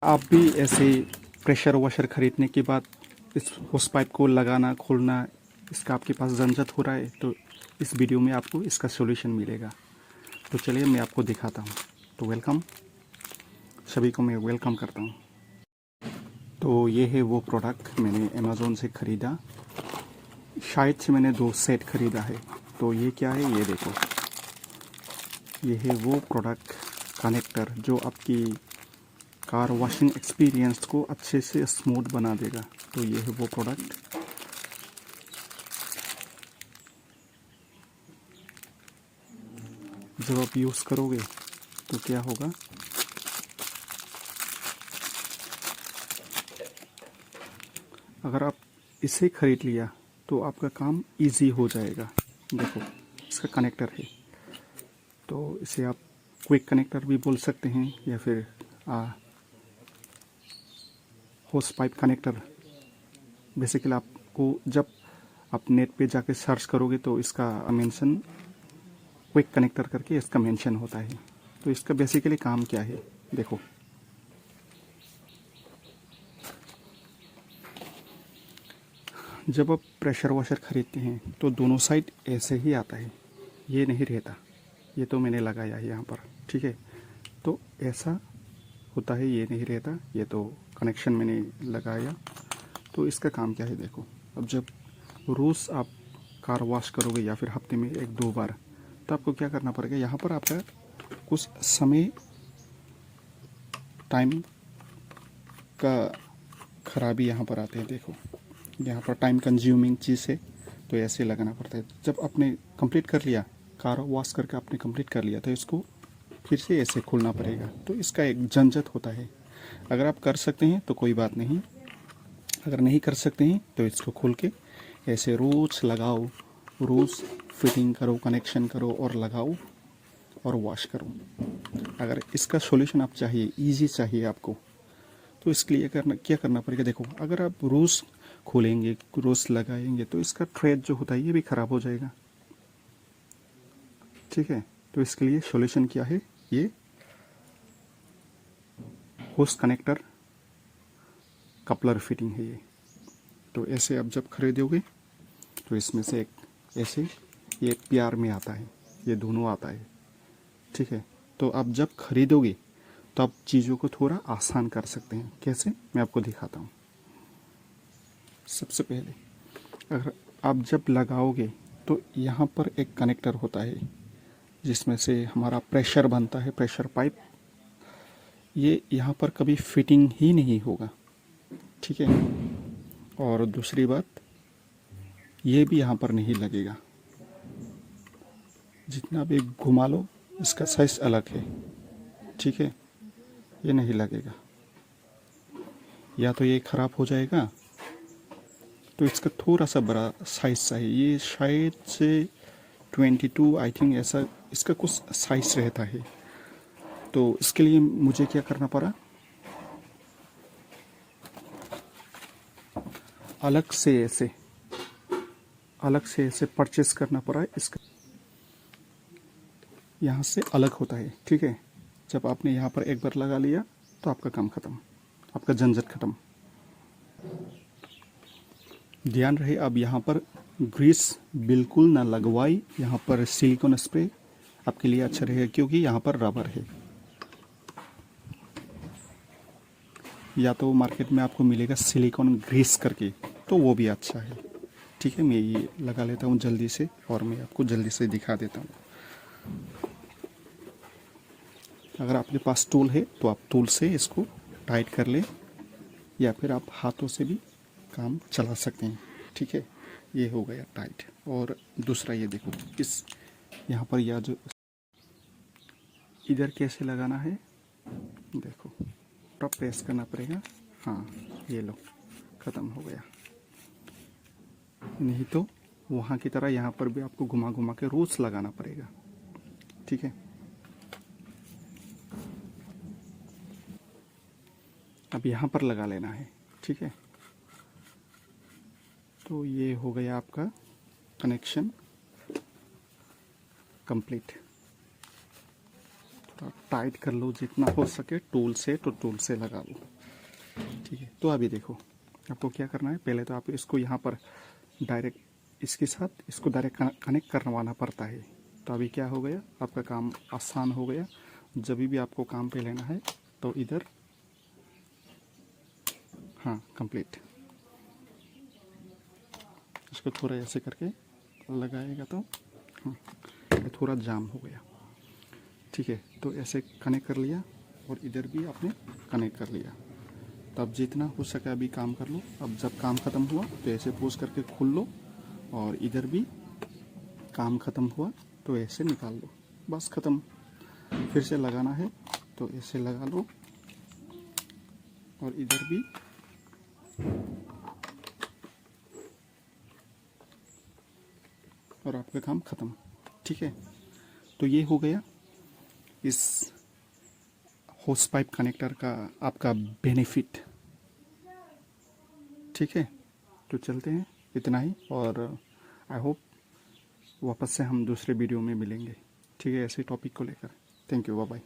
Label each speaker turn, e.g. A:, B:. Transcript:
A: आप भी ऐसे प्रेशर वॉशर खरीदने के बाद इस होस पाइप को लगाना खोलना इसका आपके पास झंझट हो रहा है, तो इस वीडियो में आपको इसका सॉल्यूशन मिलेगा। तो चलिए मैं आपको दिखाता हूँ। तो वेलकम, सभी को मैं वेलकम करता हूँ। तो ये है वो प्रोडक्ट मैंने अमेज़ोन से ख़रीदा। शायद से मैंने 2 सेट ख़रीदा है। तो ये क्या है, ये देखो, ये है वो प्रोडक्ट कनेक्टर जो आपकी कार वॉशिंग एक्सपीरियंस को अच्छे से स्मूथ बना देगा। तो ये है वो प्रोडक्ट। जब आप यूज़ करोगे तो क्या होगा, अगर आप इसे ख़रीद लिया तो आपका काम इजी हो जाएगा। देखो, इसका कनेक्टर है, तो इसे आप क्विक कनेक्टर भी बोल सकते हैं या फिर होस पाइप कनेक्टर। बेसिकली आपको जब आप नेट पे जाके सर्च करोगे तो इसका मेंशन क्विक कनेक्टर करके इसका मेंशन होता है। तो इसका बेसिकली काम क्या है, देखो, जब आप प्रेशर वॉशर ख़रीदते हैं तो दोनों साइड ऐसे ही आता है, ये नहीं रहता। ये तो मैंने लगाया है यहाँ पर, ठीक है। तो ऐसा होता है, ये नहीं रहता। ये तो कनेक्शन मैंने लगाया। तो इसका काम क्या है, देखो, अब जब रोज़ आप कार वॉश करोगे या फिर हफ्ते में 1-2 बार, तो आपको क्या करना पड़ेगा, यहाँ पर आपका कुछ समय टाइम का खराबी यहाँ पर आते हैं। देखो, यहाँ पर टाइम कंज्यूमिंग चीज़ है, तो ऐसे लगाना पड़ता है। जब आपने कंप्लीट कर लिया, कार वॉश करके आपने कंप्लीट कर लिया, तो इसको फिर से ऐसे खोलना पड़ेगा। तो इसका एक झंझट होता है। अगर आप कर सकते हैं तो कोई बात नहीं, अगर नहीं कर सकते हैं तो इसको खोल के ऐसे रोज़ लगाओ, रोज़ फिटिंग करो, कनेक्शन करो और लगाओ और वॉश करो। अगर इसका सॉल्यूशन आप चाहिए, इजी चाहिए आपको, तो इसके लिए क्या करना पड़ेगा, देखो, अगर आप रोज़ खोलेंगे, रोज़ लगाएंगे, तो इसका थ्रेड जो होता है ये भी ख़राब हो जाएगा, ठीक है। तो इसके लिए सॉल्यूशन क्या है, ये होस कनेक्टर कपलर फिटिंग है ये। तो ऐसे आप जब खरीदोगे तो इसमें से एक ऐसे ये प्यार में आता है, ये दोनों आता है, ठीक है। तो आप जब खरीदोगे तो आप चीज़ों को थोड़ा आसान कर सकते हैं। कैसे, मैं आपको दिखाता हूँ। सबसे पहले, अगर आप जब लगाओगे तो यहाँ पर एक कनेक्टर होता है जिसमें से हमारा प्रेशर बनता है, प्रेशर पाइप। ये यहाँ पर कभी फिटिंग ही नहीं होगा, ठीक है। और दूसरी बात, ये भी यहाँ पर नहीं लगेगा। जितना भी घुमा लो, इसका साइज अलग है, ठीक है, ये नहीं लगेगा। या तो ये ख़राब हो जाएगा, तो इसका थोड़ा सा बड़ा साइज चाहिए। ये शायद से 22 आई थिंक, ऐसा इसका कुछ साइज रहता है। तो इसके लिए मुझे क्या करना पड़ा, अलग से ऐसे परचेस करना पड़ा है। इसका यहाँ से अलग होता है, ठीक है। जब आपने यहाँ पर एक बार लगा लिया तो आपका काम ख़त्म, आपका झंझट ख़त्म। ध्यान रहे, अब यहाँ पर ग्रीस बिल्कुल ना लगवाई। यहाँ पर सिलिकॉन स्प्रे आपके लिए अच्छा रहेगा, क्योंकि यहाँ पर रबर है। या तो मार्केट में आपको मिलेगा सिलिकॉन ग्रीस करके, तो वो भी अच्छा है, ठीक है। मैं ये लगा लेता हूँ जल्दी से और मैं आपको जल्दी से दिखा देता हूँ। अगर आपके पास टूल है तो आप टूल से इसको टाइट कर लें, या फिर आप हाथों से भी काम चला सकते हैं, ठीक है। ये हो गया टाइट। और दूसरा, ये देखो, इस यहाँ पर या जो इधर कैसे लगाना है, देखो, टॉप प्रेस करना पड़ेगा। हाँ, ये लो, ख़त्म हो गया। नहीं तो वहाँ की तरह यहाँ पर भी आपको घुमा घुमा के रोज़ लगाना पड़ेगा, ठीक है। अब यहाँ पर लगा लेना है, ठीक है। तो ये हो गया आपका कनेक्शन कंप्लीट। तो टाइट कर लो जितना हो सके टूल से, तो टूल से लगा लो। ठीक है, तो अभी देखो आपको क्या करना है। पहले तो आप इसको यहाँ पर डायरेक्ट इसके साथ इसको डायरेक्ट कनेक्ट करवाना पड़ता है। तो अभी क्या हो गया, आपका काम आसान हो गया। जब भी आपको काम पे लेना है तो इधर, हाँ कंप्लीट, इसको थोड़ा ऐसे करके लगाएगा तो हाँ, ये थोड़ा जाम हो गया। ठीक है, तो ऐसे कनेक्ट कर लिया और इधर भी आपने कनेक्ट कर लिया। तो अब जितना हो सके अभी काम कर लो। अब जब काम ख़त्म हुआ तो ऐसे पोज करके खोल लो, और इधर भी काम ख़त्म हुआ तो ऐसे निकाल लो, बस ख़त्म। फिर से लगाना है तो ऐसे लगा लो, और इधर भी और आपका काम ख़त्म। ठीक है, तो ये हो गया इस होस पाइप कनेक्टर का आपका बेनिफिट। ठीक है, तो चलते हैं, इतना ही। और आई होप वापस से हम दूसरे वीडियो में मिलेंगे। ठीक है, ऐसे टॉपिक को लेकर। Thank you, bye bye.